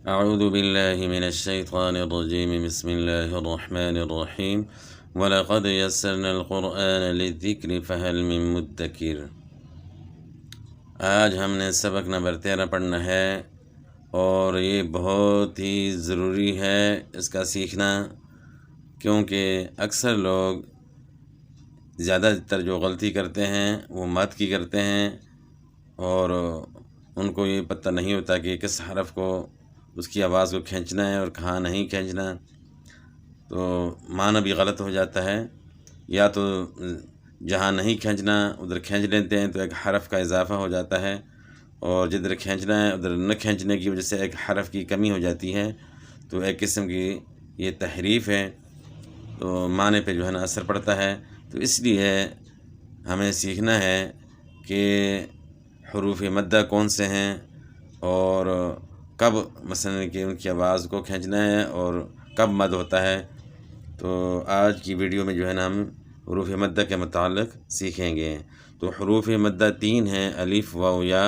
اعوذ باللہ من الشیطان الرجیم بسم اللہ الرحمن الرحیم وَلَقَدْ يَسَّرْنَا الْقُرْآنَ لِلذِّكْرِ فَهَلْ مِن مُدَّكِرٍ۔ آج ہم نے سبق نمبر 13 پڑھنا ہے اور یہ بہت ہی ضروری ہے اس کا سیکھنا، کیونکہ اکثر لوگ زیادہ تر جو غلطی کرتے ہیں وہ مد کی کرتے ہیں اور ان کو یہ پتہ نہیں ہوتا کہ کس حرف کو اس کی آواز کو کھینچنا ہے اور کہاں نہیں کھینچنا، تو معنی بھی غلط ہو جاتا ہے، یا تو جہاں نہیں کھینچنا ادھر کھینچ لیتے ہیں تو ایک حرف کا اضافہ ہو جاتا ہے، اور جدھر کھینچنا ہے ادھر نہ کھینچنے کی وجہ سے ایک حرف کی کمی ہو جاتی ہے، تو ایک قسم کی یہ تحریف ہے، تو معنی پہ جو ہے نا اثر پڑتا ہے۔ تو اس لیے ہمیں سیکھنا ہے کہ حروف مدہ کون سے ہیں اور کب مثلا کہ ان کی آواز کو کھینچنا ہے اور کب مد ہوتا ہے۔ تو آج کی ویڈیو میں جو ہے نا ہم حروف مدہ کے متعلق سیکھیں گے۔ تو حروف مدہ 3 ہیں، الف، واو، یا،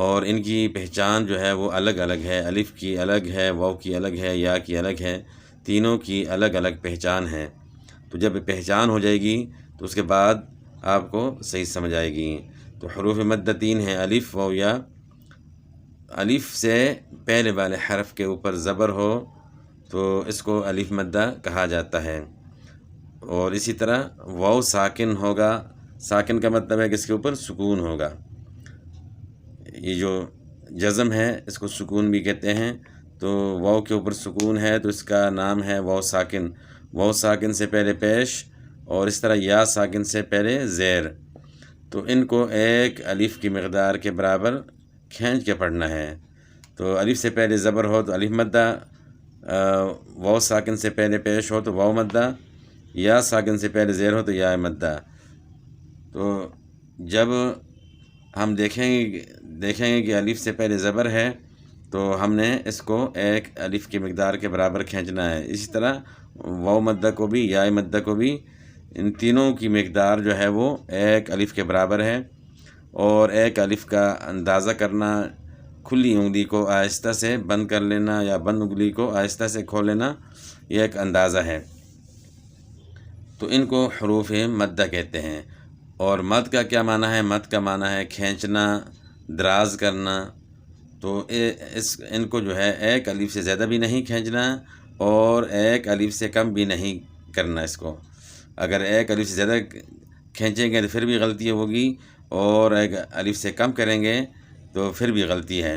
اور ان کی پہچان جو ہے وہ الگ الگ ہے، الف کی الگ ہے، واو کی الگ ہے، یا کی الگ ہے، تینوں کی الگ الگ پہچان ہے۔ تو جب پہچان ہو جائے گی تو اس کے بعد آپ کو صحیح سمجھ آئے گی۔ تو حروف مدہ 3 ہیں، الف، واو، یا۔ الف سے پہلے والے حرف کے اوپر زبر ہو تو اس کو الف مدہ کہا جاتا ہے، اور اسی طرح واو ساکن ہوگا، ساکن کا مطلب ہے کہ اس کے اوپر سکون ہوگا، یہ جو جزم ہے اس کو سکون بھی کہتے ہیں، تو واو کے اوپر سکون ہے تو اس کا نام ہے واو ساکن۔ واو ساکن سے پہلے پیش، اور اس طرح یا ساکن سے پہلے زیر، تو ان کو ایک الف کی مقدار کے برابر کھینچ کے پڑھنا ہے۔ تو الف سے پہلے زبر ہو تو الف مدہ، واو ساکن سے پہلے پیش ہو تو واو مدہ، یا ساکن سے پہلے زیر ہو تو یا مدہ۔ تو جب ہم دیکھیں گے کہ الف سے پہلے زبر ہے تو ہم نے اس کو ایک الف کی مقدار کے برابر کھینچنا ہے۔ اسی طرح واو مدہ کو بھی، یا مدہ کو بھی، ان تینوں کی مقدار جو ہے وہ ایک الف کے برابر ہے، اور ایک الف کا اندازہ کرنا، کھلی انگلی کو آہستہ سے بند کر لینا یا بند انگلی کو آہستہ سے کھول لینا، یہ ایک اندازہ ہے۔ تو ان کو حروف مدہ کہتے ہیں۔ اور مد کا کیا معنی ہے؟ مد کا معنی ہے کھینچنا، دراز کرنا۔ تو ان کو جو ہے ایک الف سے زیادہ بھی نہیں کھینچنا اور ایک الف سے کم بھی نہیں کرنا۔ اس کو اگر ایک الف سے زیادہ کھینچیں گے تو پھر بھی غلطی ہوگی، اور ایک الف سے کم کریں گے تو پھر بھی غلطی ہے۔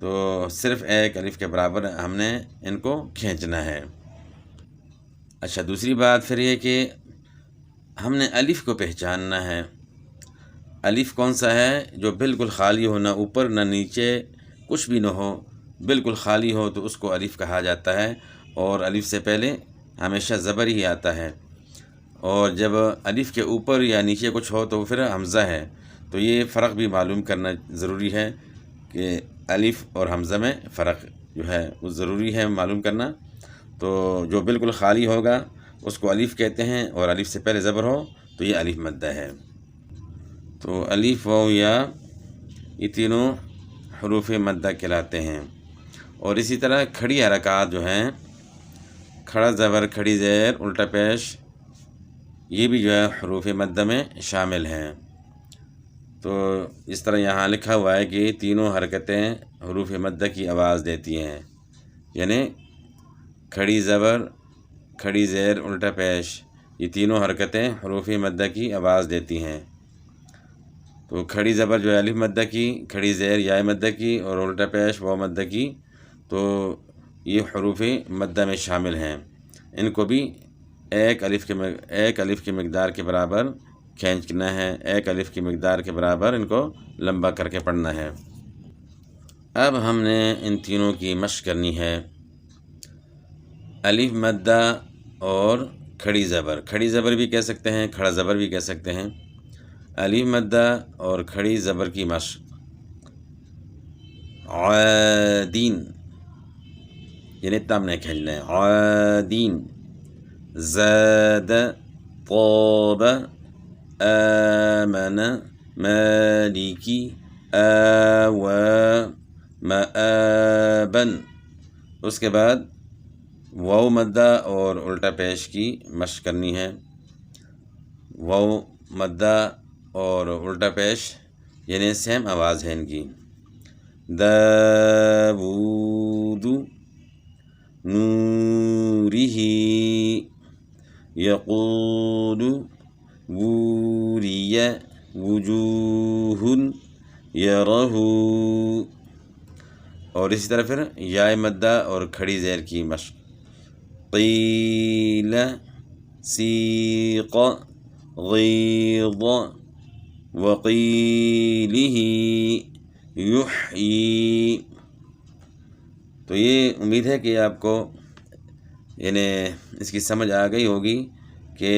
تو صرف ایک الف کے برابر ہم نے ان کو کھینچنا ہے۔ اچھا، دوسری بات پھر یہ کہ ہم نے الف کو پہچاننا ہے۔ الف کون سا ہے؟ جو بالکل خالی ہو، نہ اوپر نہ نیچے، کچھ بھی نہ ہو، بالکل خالی ہو تو اس کو الف کہا جاتا ہے، اور الف سے پہلے ہمیشہ زبر ہی آتا ہے، اور جب الف کے اوپر یا نیچے کچھ ہو تو پھر حمزہ ہے۔ تو یہ فرق بھی معلوم کرنا ضروری ہے کہ الف اور حمزہ میں فرق جو ہے وہ ضروری ہے معلوم کرنا۔ تو جو بالکل خالی ہوگا اس کو الف کہتے ہیں، اور الف سے پہلے زبر ہو تو یہ الف مدہ ہے۔ تو الف، واو، یا، یہ تینوں حروف مدہ کہلاتے ہیں۔ اور اسی طرح کھڑی حرکات جو ہیں، کھڑا زبر، کھڑی زیر، الٹا پیش، یہ بھی جو ہے حروف مدہ میں شامل ہیں۔ تو اس طرح یہاں لکھا ہوا ہے کہ تینوں حرکتیں حروف مدہ کی آواز دیتی ہیں، یعنی کھڑی زبر، کھڑی زیر، الٹا پیش، یہ تینوں حرکتیں حروف مدہ کی آواز دیتی ہیں۔ تو کھڑی زبر جو ہے الف مدہ کی، کھڑی زیر یا مدہ کی، اور الٹا پیش واو مدہ کی، تو یہ حروف مدہ میں شامل ہیں۔ ان کو بھی ایک الف کی مقدار کے برابر کھینچنا ہے، ایک الف کی مقدار کے برابر ان کو لمبا کر کے پڑھنا ہے۔ اب ہم نے ان تینوں کی مشق کرنی ہے۔ الف مدہ اور کھڑی زبر، کھڑی زبر بھی کہہ سکتے ہیں، کھڑا زبر بھی کہہ سکتے ہیں۔ الف مدہ اور کھڑی زبر کی مشق۔ عادین، یعنی اتنا ہم نے کھینچنا ہے، عادین، زاد، طاب، آمن، مالکی، آوى، مآبن، اس کے بعد واو مدہ اور الٹا پیش کی مشق کرنی ہے۔ واو مدہ اور الٹا پیش یعنی سیم آواز ہے ان کی۔ داود نورہ یقول بوری وجوہ یرہ، اور اسی طرح پھر یا مدہ اور کھڑی زیر کی مشق۔ قیل سیق غیظ وقیلہ یحیی۔ تو یہ امید ہے کہ آپ کو یعنی اس کی سمجھ آ گئی ہوگی کہ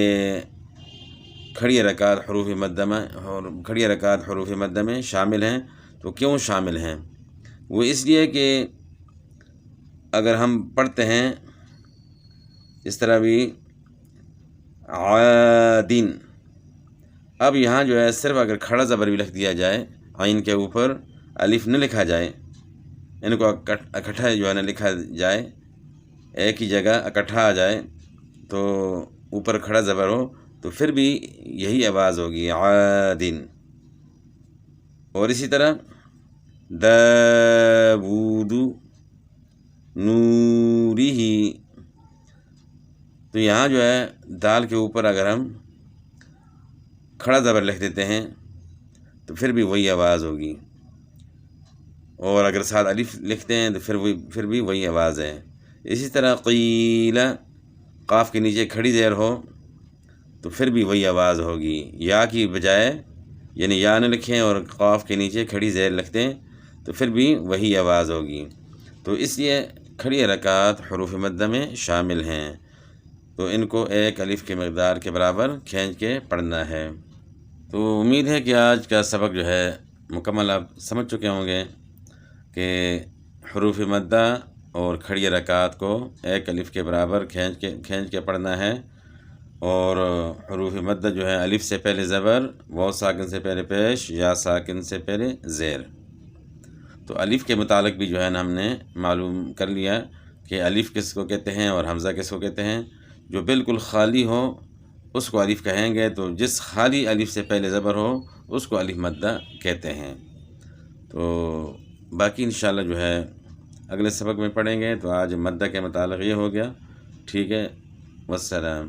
کھڑی حرکات حروف مدہ میں اور کھڑی حرکات حروف مدہ میں شامل ہیں۔ تو کیوں شامل ہیں؟ وہ اس لیے کہ اگر ہم پڑھتے ہیں اس طرح بھی عادین، اب یہاں جو ہے صرف اگر کھڑا زبر بھی لکھ دیا جائے، عین کے اوپر الف نہ لکھا جائے، ان کو اکٹھا جو ہے نہ لکھا جائے، ایک ہی جگہ اکٹھا آ جائے تو اوپر کھڑا زبر ہو، تو پھر بھی یہی آواز ہوگی عادین۔ اور اسی طرح داود نورہ، تو یہاں جو ہے دال کے اوپر اگر ہم کھڑا زبر لکھ دیتے ہیں تو پھر بھی وہی آواز ہوگی، اور اگر ساتھ الف لکھتے ہیں تو پھر بھی وہی آواز ہے۔ اسی طرح قیل، قاف کے نیچے کھڑی زیر ہو تو پھر بھی وہی آواز ہوگی، یا کی بجائے یعنی یا نہ لکھیں اور قاف کے نیچے کھڑی زیر لکھتے ہیں تو پھر بھی وہی آواز ہوگی۔ تو اس لیے کھڑی حرکات حروف مدہ میں شامل ہیں، تو ان کو ایک الف کے مقدار کے برابر کھینچ کے پڑھنا ہے۔ تو امید ہے کہ آج کا سبق جو ہے مکمل آپ سمجھ چکے ہوں گے کہ حروف مدہ اور کھڑی حرکات کو ایک الف کے برابر کھینچ کے پڑھنا ہے، اور حروف مدہ جو ہے الف سے پہلے زبر، واو ساکن سے پہلے پیش، یا ساکن سے پہلے زیر۔ تو الف کے متعلق بھی جو ہے نا ہم نے معلوم کر لیا کہ الف کس کو کہتے ہیں اور حمزہ کس کو کہتے ہیں۔ جو بالکل خالی ہو اس کو الف کہیں گے، تو جس خالی الف سے پہلے زبر ہو اس کو الف مدہ کہتے ہیں۔ تو باقی انشاءاللہ جو ہے اگلے سبق میں پڑھیں گے۔ تو آج مدہ کے متعلق یہ ہو گیا، ٹھیک ہے، والسلام۔